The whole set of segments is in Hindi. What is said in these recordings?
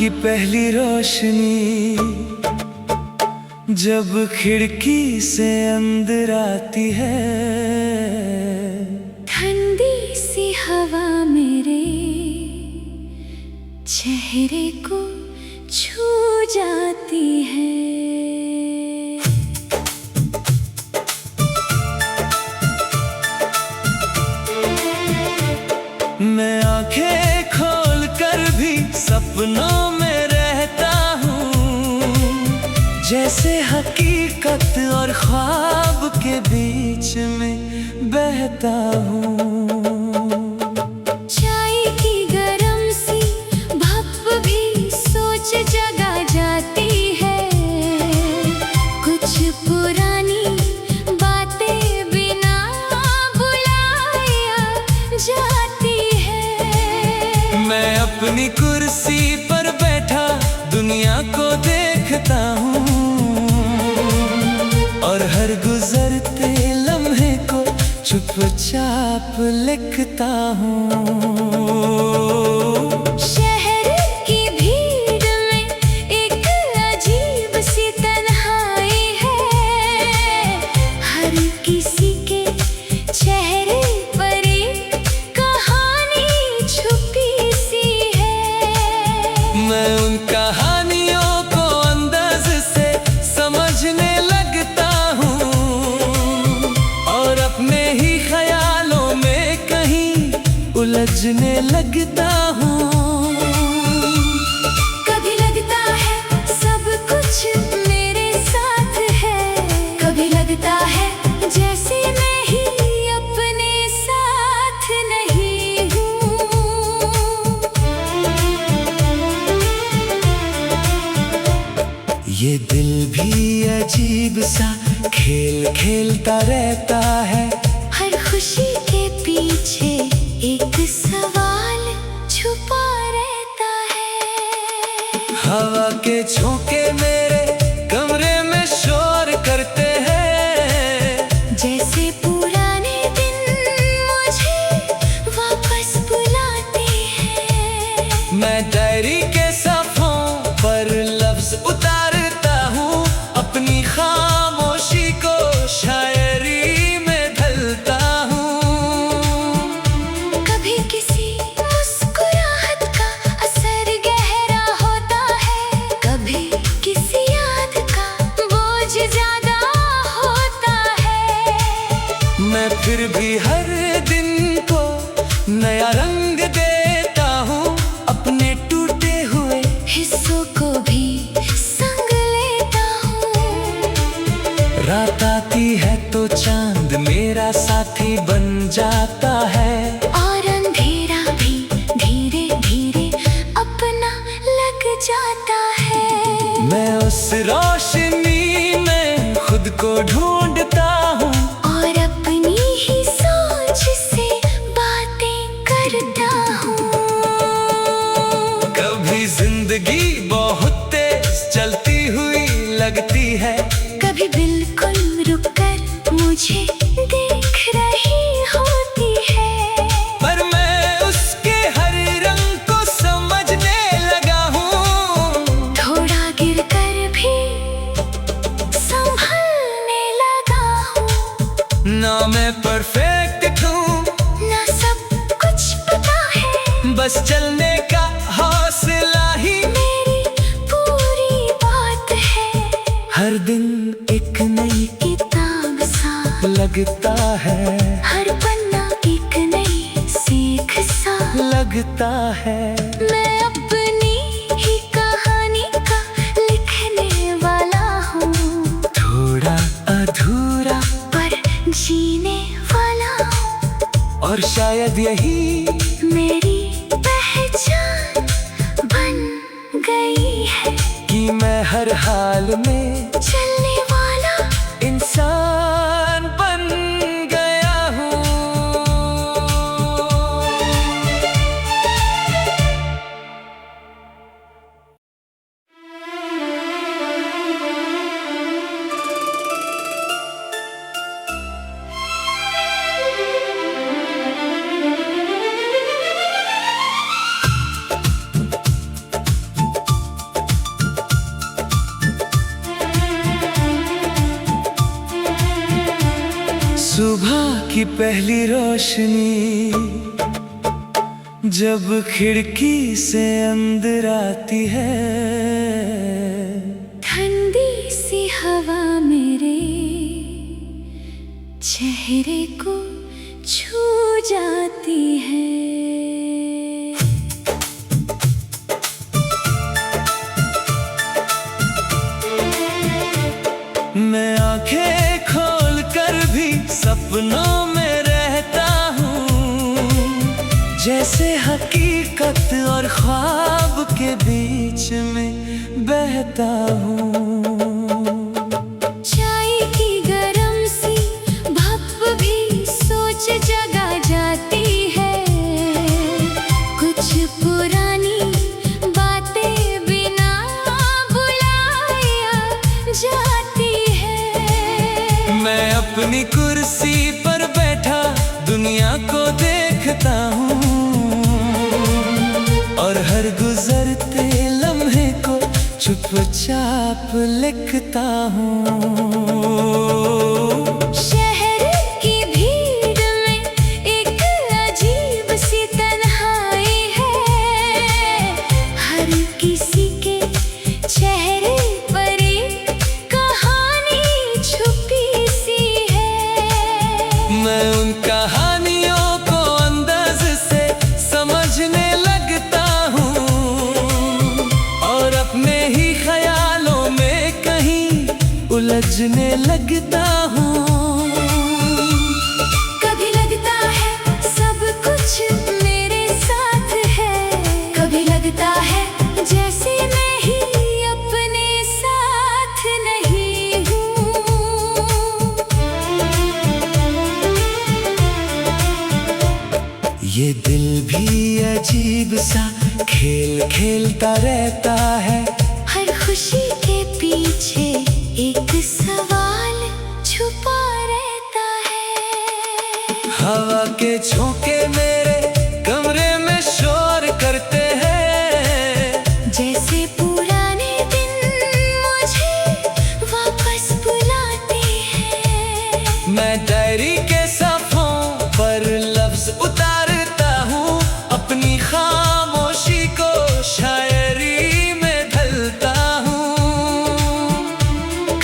की पहली रोशनी जब खिड़की से अंदर आती है, ठंडी सी हवा मेरे चेहरे को छू जाती है। मैं आंखें खोल कर भी सपनों में रहता हूँ, जैसे हकीकत और ख्वाब के बीच में बहता हूँ। चाय की गरम सी भाप भी सोच जगा जाती है, कुछ पुरानी बातें बिना बुलाया जाती है। मैं अपनी कुर्सी पर बैठा दुनिया को देखता हूँ, और हर गुजरते लम्हे को चुपचाप लिखता हूँ। शहर की भीड़ में एक अजीब सी तन्हाई है, हर किसी के चेहरे पर एक कहानी छुपी सी है। मैं उन कहानियों को अंदाज से समझने लगता हूँ, और अपने ही ख्यालों में कहीं उलझने लगता हूँ। कभी लगता है सब कुछ मेरे साथ है, कभी लगता है जैसे मैं ही अपने साथ नहीं हूँ। ये दिल भी अजीब सा खेल खेलता रहता है, हर खुशी के पीछे एक सवाल छुपा रहता है। हवा के झोंके मेरे कमरे में शोर करते हैं, जैसे पुराने दिन मुझे वापस बुलाते हैं। मैं डायरी के सफ़ों पर लफ्ज उतारता हूँ, अपनी खामोशी को शायरी में ढलता हूँ। कभी किसी मुस्कुराहट का असर गहरा होता है, कभी किसी याद का बोझ ज्यादा होता है। मैं फिर भी हर दिन को नया रंग देता हूँ, अपने टूटे हुए हिस्सों को भी संग लेता हूँ। रात आती है तो चांद मेरा साथी बन जाता है, और अंधेरा भी धीरे धीरे अपना लग जाता है। मैं उस रोशनी में खुद को ढूंढता हूँ, और अपनी ही सोच से बातें करता हूँ। कभी जिंदगी बहुत तेज चलती हुई लगती है, कभी बिल्कुल रुककर मुझे देख रही होती है। पर मैं उसके हर रंग को समझने लगा हूँ। थोड़ा गिरकर भी संभलने लगा हूँ। ना मैं परफेक्ट हूँ, ना सब कुछ पता है, बस चलने का हौसला ही मेरी पूरी बात है। हर दिन एक नई किताब सा लगता है, हर पन्ना एक नई सीख सा लगता है। मैं अपनी ही कहानी का लिखने वाला हूँ, थोड़ा अधूरा पर जीने वाला हूँ। और शायद यही मेरी पहचान बन गई है, कि मैं हर हाल में चलने वाला इंसान बन गया हूँ। सुबह की पहली रोशनी जब खिड़की से अंदर आती है, ठंडी सी हवा मेरे चेहरे को छू जाती है। मैं आंखें खोल कर भी सपनों में रहता हूँ, जैसे हकीकत और ख्वाब के बीच में बहता हूँ। चाय की गरम सी भाप भी सोच जगा जाती है, कुछ पुरानी बातें बिना बुलाया जाती है। मैं अपनी कुर्सी पर बैठा दुनिया को देखता हूँ, और हर गुजरते लम्हे को चुपचाप लिखता हूँ। शहर की भीड़ में एक अजीब सी तन्हाई है, हर किसी के चेहरे पर एक कहानी छुपी सी है। मैं उन कहानियों को अंदाज से समझने लगता हूँ, और अपने ही ख्यालों में कहीं उलझने लगता हूँ। कभी लगता है सब कुछ मेरे साथ है, कभी लगता है जैसे मैं ही अपने साथ नहीं हूँ। ये दिल भी अजीब सा खेल खेलता रहता है, हर खुशी के पीछे एक सवाल छुपा रहता है। हवा के झोंके मेरे कमरे में शोर करते हैं, जैसे पुराने दिन मुझे वापस बुलाते हैं। मैं डायरी के सफ़ों पर लफ्ज उतारता हूँ, अपनी खामोशी को शायरी में ढलता हूँ।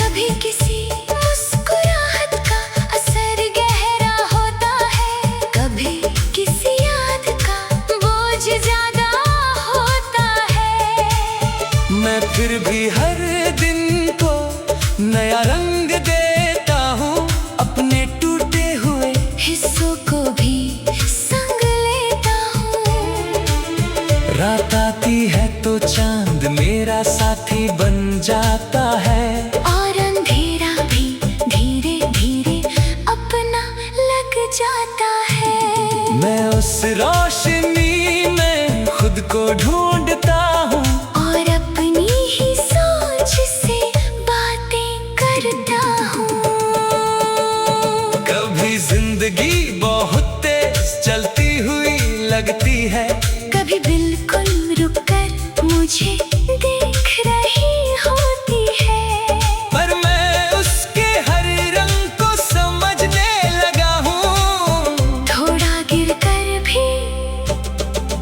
कभी किसी मुस्कुराहट का असर गहरा होता है, कभी किसी याद का बोझ ज्यादा होता है। मैं फिर भी हर दिन को नया रंग देता हूँ, अपने टूटे हुए हिस्सों को भी संग लेता हूँ। रात आती है तो चांद मेरा साथी बन जाता है, और अंधेरा भी धीरे धीरे अपना लग जाता है। मैं उस रोशनी में खुद को ढूंढता हूँ, और अपनी ही सोच से बातें करता हूँ। कभी जिंदगी बहुत तेज चलती हुई लगती है, कभी बिल्कुल रुककर मुझे देख रही होती है। पर मैं उसके हर रंग को समझने लगा हूँ। थोड़ा गिरकर भी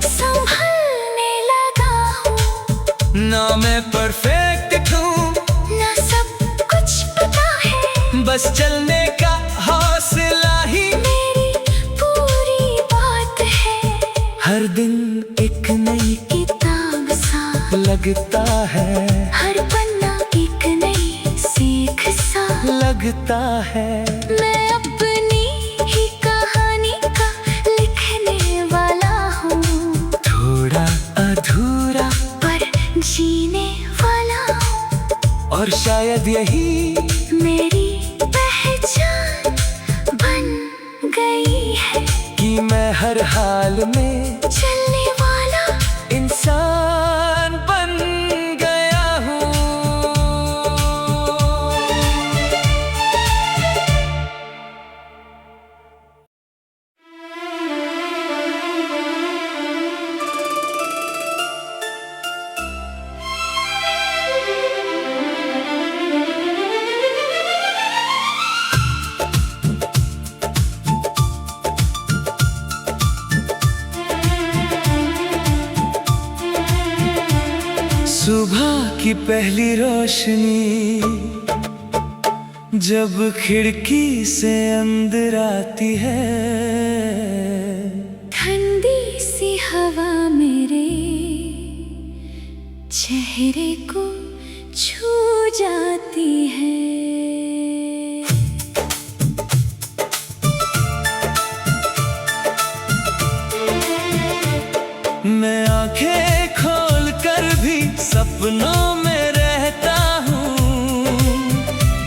संभलने लगा हूँ। ना मैं परफेक्ट हूँ, ना सब कुछ पता है, बस चलने का हौसला ही मेरी पूरी बात है। हर दिन एक नई किताब सा लगता है, हर पन्ना एक नई सीख सा लगता है। मैं अपनी ही कहानी का लिखने वाला हूँ, थोड़ा अधूरा पर जीने वाला हूँ। और शायद यही मेरी पहचान बन गई है, कि मैं हर हाल में चलने वाला इंसान बन गया हूँ। की पहली रोशनी जब खिड़की से अंदर आती है, ठंडी सी हवा मेरे चेहरे को छू जाती है। मैं आंखें खोल कर भी सपनों में रहता हूँ,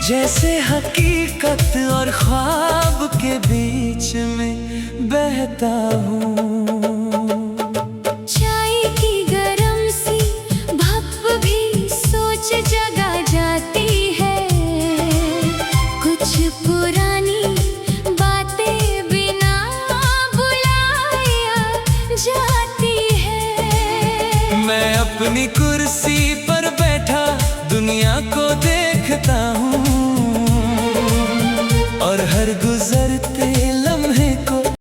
जैसे हकीकत और ख्वाब के बीच में बहता हूँ। चाय की गरम सी भाप भी सोच जगा जाती है, कुछ पुरानी बातें बिना बुलाया जाती है। मैं अपनी कुर्सी पर बैठा दुनिया को देखता हूँ, और हर गुजरती